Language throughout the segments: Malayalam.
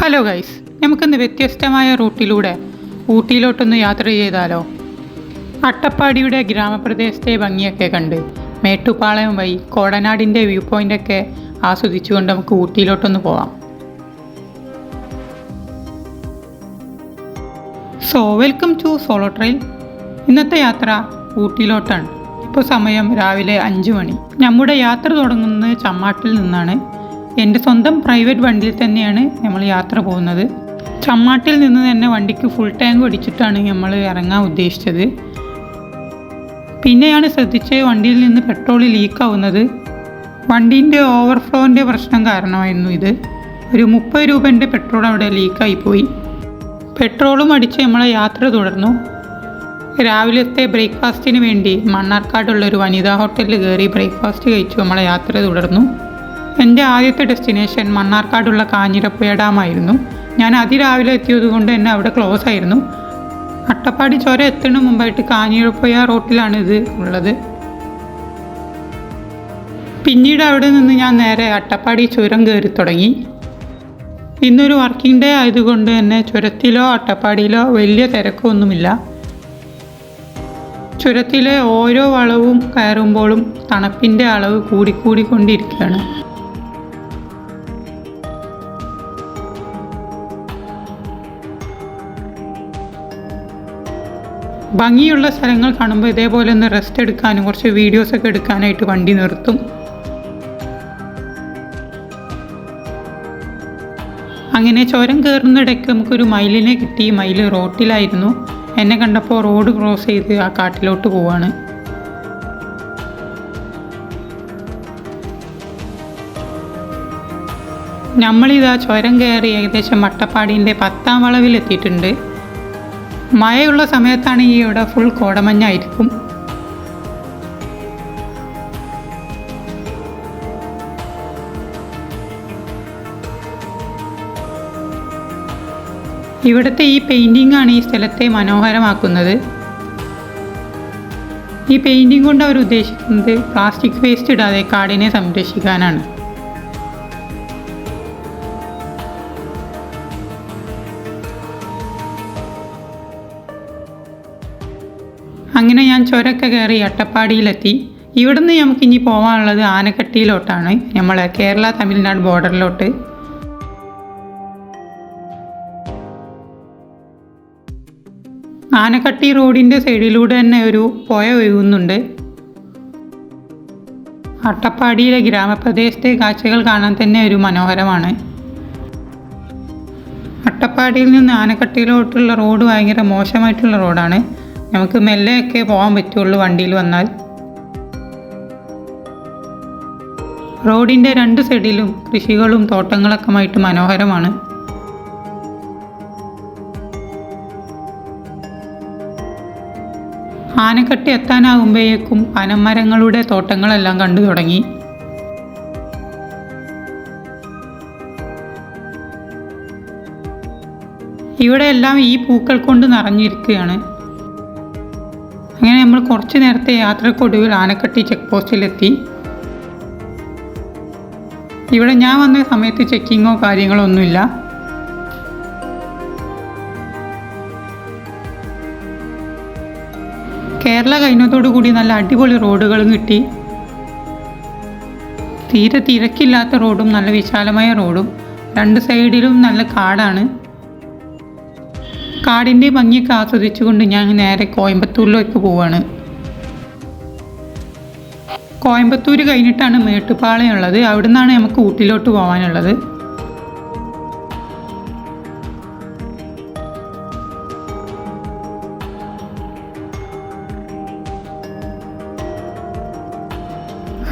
ഹലോ ഗൈസ്, നമുക്കിന്ന് വ്യത്യസ്തമായ റൂട്ടിലൂടെ ഊട്ടിയിലോട്ടൊന്ന് യാത്ര ചെയ്താലോ? അട്ടപ്പാടിയുടെ ഗ്രാമപ്രദേശത്തെ ഭംഗിയൊക്കെ കണ്ട് മേട്ടുപ്പാളയം വഴി കോടനാടിൻ്റെ വ്യൂ പോയിൻ്റൊക്കെ ആസ്വദിച്ചുകൊണ്ട് നമുക്ക് ഊട്ടിയിലോട്ടൊന്ന് പോവാം. Welcome to solo trail. ഇന്നത്തെ യാത്ര ഊട്ടിയിലോട്ടാണ്. ഇപ്പോൾ സമയം രാവിലെ 5 മണി. നമ്മുടെ യാത്ര തുടങ്ങുന്നത് ചമ്മാട്ടിൽ നിന്നാണ്. എൻ്റെ സ്വന്തം പ്രൈവറ്റ് വണ്ടിയിൽ തന്നെയാണ് നമ്മൾ യാത്ര പോകുന്നത്. ചമ്മാട്ടിൽ നിന്ന് തന്നെ വണ്ടിക്ക് ഫുൾ ടാങ്ക് അടിച്ചിട്ടാണ് നമ്മൾ ഇറങ്ങാൻ ഉദ്ദേശിച്ചത്. പിന്നെയാണ് ശ്രദ്ധിച്ച് വണ്ടിയിൽ നിന്ന് പെട്രോൾ ലീക്കാവുന്നത്. വണ്ടീൻ്റെ ഓവർഫ്ലോൻ്റെ പ്രശ്നം കാരണമായിരുന്നു ഇത്. ഒരു 30 രൂപേൻ്റെ പെട്രോൾ അവിടെ ലീക്കായിപ്പോയി. പെട്രോളും അടിച്ച് നമ്മളെ യാത്ര തുടർന്നു. രാവിലത്തെ ബ്രേക്ക്ഫാസ്റ്റിന് വേണ്ടി മണ്ണാർക്കാടുള്ളൊരു വനിതാ ഹോട്ടലിൽ കയറി ബ്രേക്ക്ഫാസ്റ്റ് കഴിച്ചു നമ്മളെ യാത്ര തുടർന്നു. എൻ്റെ ആദ്യത്തെ ഡെസ്റ്റിനേഷൻ മണ്ണാർക്കാടുള്ള കാഞ്ഞിരപ്പുഴ ഡാമായിരുന്നു. ഞാൻ അതിരാവിലെ എത്തിയത് കൊണ്ട് തന്നെ അവിടെ ക്ലോസ് ആയിരുന്നു. അട്ടപ്പാടി ചുരം എത്തുന്ന മുമ്പായിട്ട് കാഞ്ഞിരപ്പുഴ റോട്ടിലാണ് ഇത് ഉള്ളത്. പിന്നീട് അവിടെ നിന്ന് ഞാൻ നേരെ അട്ടപ്പാടി ചുരം കയറി തുടങ്ങി. ഇന്നൊരു വർക്കിംഗ് ഡേ ആയതുകൊണ്ട് തന്നെ ചുരത്തിലോ അട്ടപ്പാടിയിലോ വലിയ തിരക്കൊന്നുമില്ല. ചുരത്തിലെ ഓരോ വളവും കയറുമ്പോഴും തണുപ്പിൻ്റെ അളവ് കൂടിക്കൊണ്ടിരിക്കുകയാണ്. ഭംഗിയുള്ള സ്ഥലങ്ങൾ കാണുമ്പോൾ ഇതേപോലെ ഒന്ന് റെസ്റ്റ് എടുക്കാനും കുറച്ച് വീഡിയോസൊക്കെ എടുക്കാനായിട്ട് വണ്ടി നിർത്തും. അങ്ങനെ ചുരം കയറുന്നിടയ്ക്ക് നമുക്കൊരു മയിലിനെ കിട്ടി. മയിൽ റോട്ടിലായിരുന്നു. എന്നെ കണ്ടപ്പോൾ റോഡ് ക്രോസ് ചെയ്ത് ആ കാട്ടിലോട്ട് പോവാണ്. നമ്മളിതാ ചുരം കയറി ഏകദേശം അട്ടപ്പാടിൻ്റെ 10ാം വളവിലെത്തിയിട്ടുണ്ട്. മഴയുള്ള സമയത്താണെങ്കിൽ ഇവിടെ ഫുൾ കോടമഞ്ഞായിരിക്കും. ഇവിടുത്തെ ഈ പെയിൻറ്റിങ്ങാണ് ഈ സ്ഥലത്തെ മനോഹരമാക്കുന്നത്. ഈ പെയിൻറ്റിങ് കൊണ്ട് അവർ ഉദ്ദേശിക്കുന്നത് പ്ലാസ്റ്റിക് വേസ്റ്റ് ഇടാതെ കാടിനെ സംരക്ഷിക്കാനാണ്. അങ്ങനെ ഞാൻ ചുരമൊക്കെ കയറി അട്ടപ്പാടിയിലെത്തി. ഇവിടുന്ന് നമുക്കിനി പോകാനുള്ളത് ആനക്കട്ടിയിലോട്ടാണ്, നമ്മളെ കേരള തമിഴ്നാട് ബോർഡറിലോട്ട്. ആനക്കട്ടി റോഡിൻ്റെ സൈഡിലൂടെ തന്നെ ഒരു പുഴ ഒഴുകുന്നുണ്ട്. അട്ടപ്പാടിയിലെ ഗ്രാമപ്രദേശത്തെ കാഴ്ചകൾ കാണാൻ തന്നെ ഒരു മനോഹരമാണ്. അട്ടപ്പാടിയിൽ നിന്ന് ആനക്കട്ടിയിലോട്ടുള്ള റോഡ് ഭയങ്കര മോശമായിട്ടുള്ള റോഡാണ്. നമുക്ക് മെല്ലെയൊക്കെ പോകാൻ പറ്റുള്ളൂ വണ്ടിയിൽ വന്നാൽ. റോഡിൻ്റെ 2 സൈഡിലും കൃഷികളും തോട്ടങ്ങളൊക്കെ ആയിട്ട് മനോഹരമാണ്. ആനക്കട്ടി എത്താനാകുമ്പോഴേക്കും പനമരങ്ങളുടെ തോട്ടങ്ങളെല്ലാം കണ്ടു തുടങ്ങി. ഇവിടെയെല്ലാം ഈ പൂക്കൾ കൊണ്ട് നിറഞ്ഞിരിക്കുകയാണ്. അങ്ങനെ നമ്മൾ കുറച്ച് നേരത്തെ യാത്രക്കൊടുവിൽ ആനക്കട്ടി ചെക്ക് പോസ്റ്റിലെത്തി. ഇവിടെ ഞാൻ വന്ന സമയത്ത് ചെക്കിങ്ങോ കാര്യങ്ങളോ ഒന്നുമില്ല. കേരള കഴിഞ്ഞതോടു കൂടി നല്ല അടിപൊളി റോഡുകളും കിട്ടി. തീരെ തിരക്കില്ലാത്ത റോഡും നല്ല വിശാലമായ റോഡും. 2 സൈഡിലും നല്ല കാടാണ്. കാടിൻ്റെ ഭംഗിയൊക്കെ ആസ്വദിച്ചുകൊണ്ട് ഞാൻ നേരെ കോയമ്പത്തൂരിലേക്ക് പോവാണ്. കോയമ്പത്തൂർ കഴിഞ്ഞിട്ടാണ് മേട്ടുപ്പാളയം ഉള്ളത്. അവിടെ നിന്നാണ് നമുക്ക് ഊട്ടിയിലോട്ട് പോകാനുള്ളത്.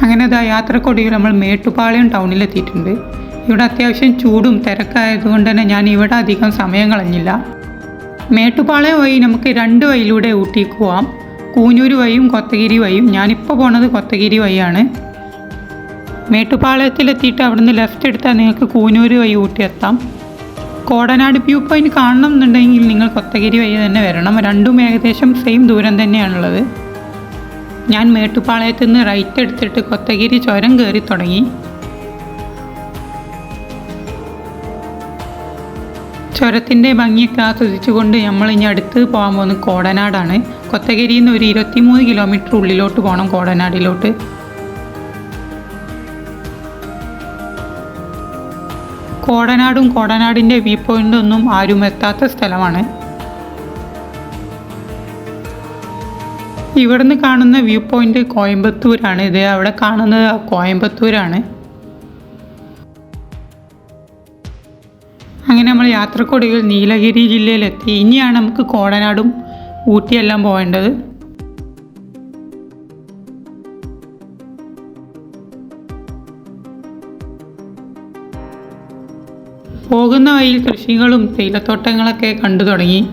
അങ്ങനെ യാത്രക്കൊടുവിൽ നമ്മൾ മേട്ടുപ്പാളയം ടൗണിലെത്തിയിട്ടുണ്ട്. ഇവിടെ അത്യാവശ്യം ചൂടും തിരക്കായതുകൊണ്ട് തന്നെ ഞാൻ ഇവിടെ അധികം സമയം കളഞ്ഞില്ല. മേട്ടുപ്പാളയം വഴി നമുക്ക് 2 വഴിയിലൂടെ ഊട്ടിക്ക് പോവാം. കൂനൂർ വഴിയും കൊത്തഗിരി വഴിയും. ഞാനിപ്പോൾ പോണത് കൊത്തഗിരി വഴിയാണ്. മേട്ടുപ്പാളയത്തിലെത്തിയിട്ട് അവിടുന്ന് ലെഫ്റ്റ് എടുത്താൽ നിങ്ങൾക്ക് കൂനൂർ വഴി ഊട്ടി എത്താം. കോടനാട് വ്യൂ പോയിൻ്റ് കാണണം എന്നുണ്ടെങ്കിൽ നിങ്ങൾ കൊത്തഗിരി വഴി തന്നെ വരണം. രണ്ടും ഏകദേശം സെയിം ദൂരം തന്നെയാണുള്ളത്. ഞാൻ മേട്ടുപ്പാളയത്തു നിന്ന് റൈറ്റ് എടുത്തിട്ട് കൊത്തഗിരി ചുരം കയറി തുടങ്ങി. ചുരത്തിൻ്റെ ഭംഗിയൊക്കെ ആസ്വദിച്ചുകൊണ്ട് നമ്മൾ ഇനി അടുത്ത് പോകാൻ പോകുന്നത് കോടനാടാണ്. കൊത്തഗിരിയിൽ നിന്ന് ഒരു 23 കിലോമീറ്റർ ഉള്ളിലോട്ട് പോകണം കോടനാടിലോട്ട്. കോടനാടും കോടനാടിൻ്റെ വ്യൂ പോയിൻ്റൊന്നും ആരും എത്താത്ത സ്ഥലമാണ്. ഇവിടുന്ന് കാണുന്ന വ്യൂ പോയിൻ്റ് കോയമ്പത്തൂരാണ്. ഇത് അവിടെ കാണുന്നത് കോയമ്പത്തൂരാണ്. അങ്ങനെ നമ്മൾ യാത്രക്കൊടുവിൽ നീലഗിരി ജില്ലയിലെത്തി. ഇനിയാണ് നമുക്ക് കോടനാടും ഊട്ടിയെല്ലാം പോകേണ്ടത്. പോകുന്ന വഴിയിൽ കൃഷികളും തേയിലത്തോട്ടങ്ങളൊക്കെ കണ്ടു തുടങ്ങി.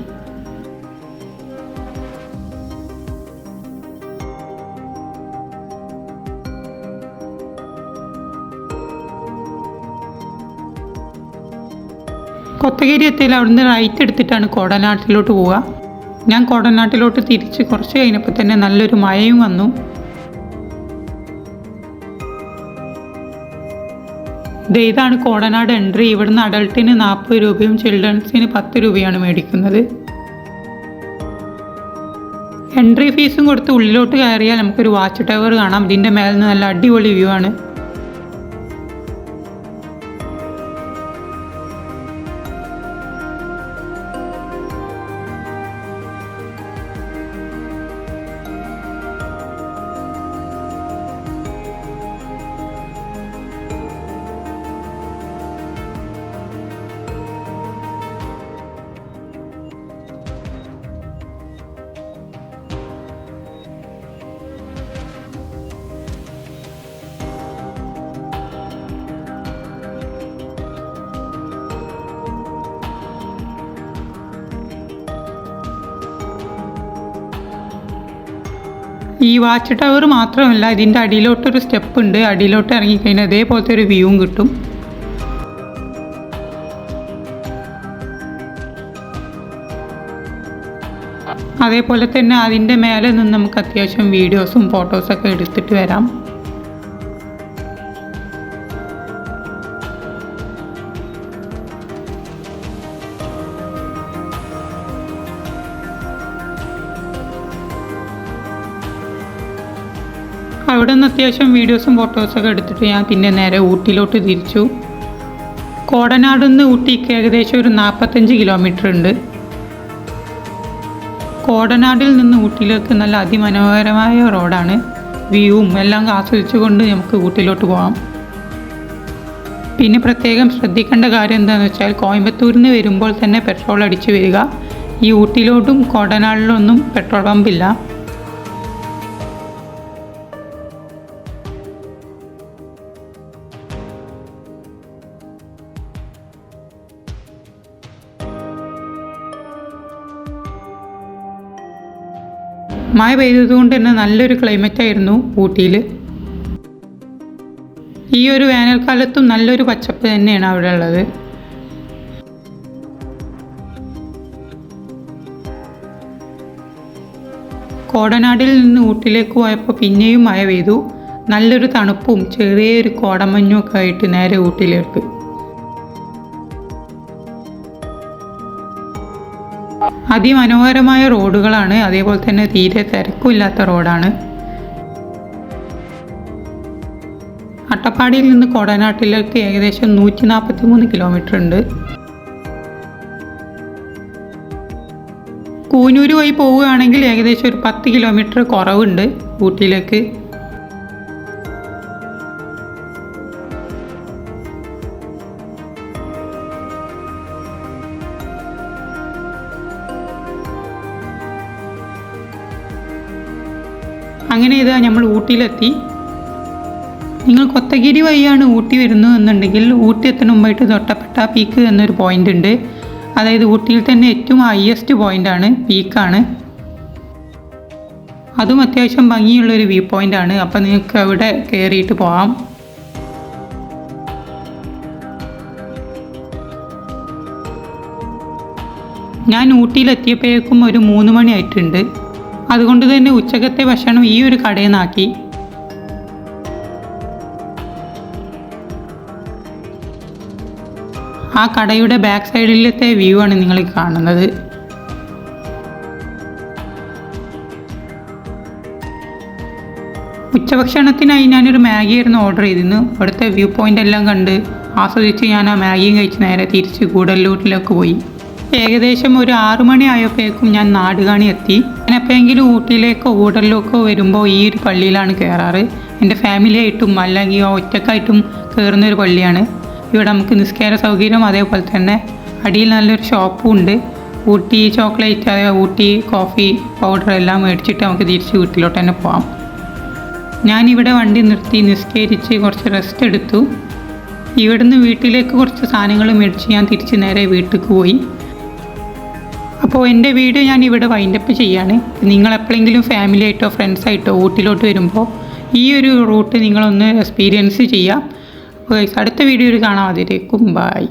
കൊത്തഗിരി എത്തിയാൽ അവിടുന്ന് റൈറ്റ് എടുത്തിട്ടാണ് കോടനാട്ടിലോട്ട് പോവുക. ഞാൻ കോടനാട്ടിലോട്ട് തിരിച്ച് കുറച്ച് കഴിഞ്ഞപ്പോൾ തന്നെ നല്ലൊരു മഴയും വന്നു. ഇതാണ് കോടനാട് എൻട്രി. ഇവിടുന്ന് അഡൾട്ടിന് 40 രൂപയും ചിൽഡ്രൻസിന് 10 രൂപയാണ് മേടിക്കുന്നത്. എൻട്രി ഫീസും കൊടുത്ത് ഉള്ളിലോട്ട് കയറിയാൽ നമുക്കൊരു വാച്ച് ടവർ കാണാം. ഇതിൻ്റെ മേലെ നിന്ന് നല്ല അടിപൊളി വ്യൂ ആണ്. ഈ വാച്ച് ടവർ മാത്രമല്ല, ഇതിൻ്റെ അടിയിലോട്ടൊരു സ്റ്റെപ്പ് ഉണ്ട്. അടിയിലോട്ട് ഇറങ്ങിക്കഴിഞ്ഞാൽ അതേപോലത്തെ ഒരു വ്യൂവും കിട്ടും. അതേപോലെ തന്നെ അതിൻ്റെ മേലെ നിന്ന് നമുക്ക് അത്യാവശ്യം വീഡിയോസും ഫോട്ടോസൊക്കെ എടുത്തിട്ട് വരാം. അവിടെ നിന്ന് അത്യാവശ്യം വീഡിയോസും ഫോട്ടോസൊക്കെ എടുത്തിട്ട് ഞാൻ പിന്നെ നേരെ ഊട്ടിയിലോട്ട് തിരിച്ചു. കോടനാട് നിന്ന് ഊട്ടിക്ക് ഏകദേശം ഒരു 45 കിലോമീറ്റർ ഉണ്ട്. കോടനാടിൽ നിന്ന് ഊട്ടിയിലേക്ക് നല്ല അതിമനോഹരമായ റോഡാണ്. വ്യൂവും എല്ലാം ആസ്വദിച്ചുകൊണ്ട് നമുക്ക് ഊട്ടിയിലോട്ട് പോകാം. പിന്നെ പ്രത്യേകം ശ്രദ്ധിക്കേണ്ട കാര്യം എന്താണെന്ന് വെച്ചാൽ, കോയമ്പത്തൂരിൽ നിന്ന് വരുമ്പോൾ തന്നെ പെട്രോൾ അടിച്ച് വരിക. ഈ ഊട്ടിയിലോട്ടും കോടനാടിലൊന്നും പെട്രോൾ പമ്പില്ല. മഴ പെയ്തതുകൊണ്ട് തന്നെ നല്ലൊരു ക്ലൈമറ്റായിരുന്നു ഊട്ടിയിൽ. ഈ ഒരു വേനൽക്കാലത്തും നല്ലൊരു പച്ചപ്പ് തന്നെയാണ് അവിടെ ഉള്ളത്. കോടനാടിൽ നിന്ന് ഊട്ടിയിലേക്ക് പോയപ്പോൾ പിന്നെയും മഴ പെയ്തു. നല്ലൊരു തണുപ്പും ചെറിയൊരു കോടമഞ്ഞും ഒക്കെ ആയിട്ട് നേരെ ഊട്ടിയിലേക്ക്. അതിമനോഹരമായ റോഡുകളാണ്. അതേപോലെ തന്നെ തീരെ തിരക്കുമില്ലാത്ത റോഡാണ്. അട്ടപ്പാടിയിൽ നിന്ന് കോടനാട്ടിലേക്ക് ഏകദേശം 143 കിലോമീറ്റർ ഉണ്ട്. കൂനൂര് വഴി പോവുകയാണെങ്കിൽ ഏകദേശം ഒരു 10 കിലോമീറ്റർ കുറവുണ്ട് ഊട്ടിയിലേക്ക്. അങ്ങനെ ഇതാ നമ്മൾ ഊട്ടിയിലെത്തി. നിങ്ങൾ കൊത്തഗിരി വഴിയാണ് ഊട്ടി വരുന്നത് എന്നുണ്ടെങ്കിൽ ഊട്ടി എത്തുന്ന മുമ്പായിട്ട് തൊട്ടപ്പെട്ട പീക്ക് എന്നൊരു പോയിൻ്റ് ഉണ്ട്. അതായത് ഊട്ടിയിൽ തന്നെ ഏറ്റവും ഹയസ്റ്റ് പോയിൻ്റാണ്, പീക്കാണ്. അതും അത്യാവശ്യം ഭംഗിയുള്ളൊരു വ്യൂ പോയിൻ്റാണ്. അപ്പോൾ നിങ്ങൾക്ക് അവിടെ കയറിയിട്ട് പോകാം. ഞാൻ ഊട്ടിയിലെത്തിയപ്പോഴേക്കും ഒരു 3 മണി ആയിട്ടുണ്ട്. അതുകൊണ്ട് തന്നെ ഉച്ചക്കത്തെ ഭക്ഷണം ഈ ഒരു കടയിൽ നിന്നാക്കി. ആ കടയുടെ ബാക്ക് സൈഡിലത്തെ വ്യൂ ആണ് നിങ്ങൾ കാണുന്നത്. ഉച്ചഭക്ഷണത്തിനായി ഞാനൊരു മാഗിയായിരുന്നു ഓർഡർ ചെയ്തിരുന്നു. അവിടുത്തെ വ്യൂ പോയിൻ്റ് എല്ലാം കണ്ട് ആസ്വദിച്ച് ഞാൻ ആ മാഗിയും കഴിച്ച് നേരെ തിരിച്ച് ഗൂഡല്ലൂരിലേക്ക് പോയി. ഏകദേശം ഒരു 6 മണി ആയപ്പോഴേക്കും ഞാൻ നാടുകാണി എത്തി. ഞാൻ എപ്പോഴെങ്കിലും ഊട്ടിയിലേക്കോ ഗൂഡല്ലൂർക്കോ വരുമ്പോൾ ഈ ഒരു പള്ളിയിലാണ് കയറാറ്. എൻ്റെ ഫാമിലിയായിട്ടും അല്ലെങ്കിൽ ഒറ്റക്കായിട്ടും കയറുന്ന ഒരു പള്ളിയാണ്. ഇവിടെ നമുക്ക് നിസ്കാര സൗകര്യം, അതേപോലെ തന്നെ അടിയിൽ നല്ലൊരു ഷോപ്പും ഉണ്ട്. ഊട്ടി ചോക്ലേറ്റ്, അതേപോലെ ഊട്ടി കോഫി പൗഡർ എല്ലാം മേടിച്ചിട്ട് നമുക്ക് തിരിച്ച് വീട്ടിലോട്ട് തന്നെ പോകാം. ഞാനിവിടെ വണ്ടി നിർത്തി നിസ്കരിച്ച് കുറച്ച് റെസ്റ്റ് എടുത്തു. ഇവിടുന്ന് വീട്ടിലേക്ക് കുറച്ച് സാധനങ്ങൾ മേടിച്ച് ഞാൻ തിരിച്ച് നേരെ വീട്ടിലേക്ക് പോയി. അപ്പോൾ എൻ്റെ വീഡിയോ ഞാൻ ഇവിടെ വൈൻഡപ്പ് ചെയ്യാണ്. നിങ്ങൾ എപ്പോഴെങ്കിലും ഫാമിലി ആയിട്ടോ ഫ്രണ്ട്സായിട്ടോ ഊട്ടിയിലോട്ട് വരുമ്പോൾ ഈ ഒരു റൂട്ട് നിങ്ങളൊന്ന് എക്സ്പീരിയൻസ് ചെയ്യാം. അപ്പോൾ അടുത്ത വീഡിയോയിൽ കാണാം. അതിലേക്കും ബൈ.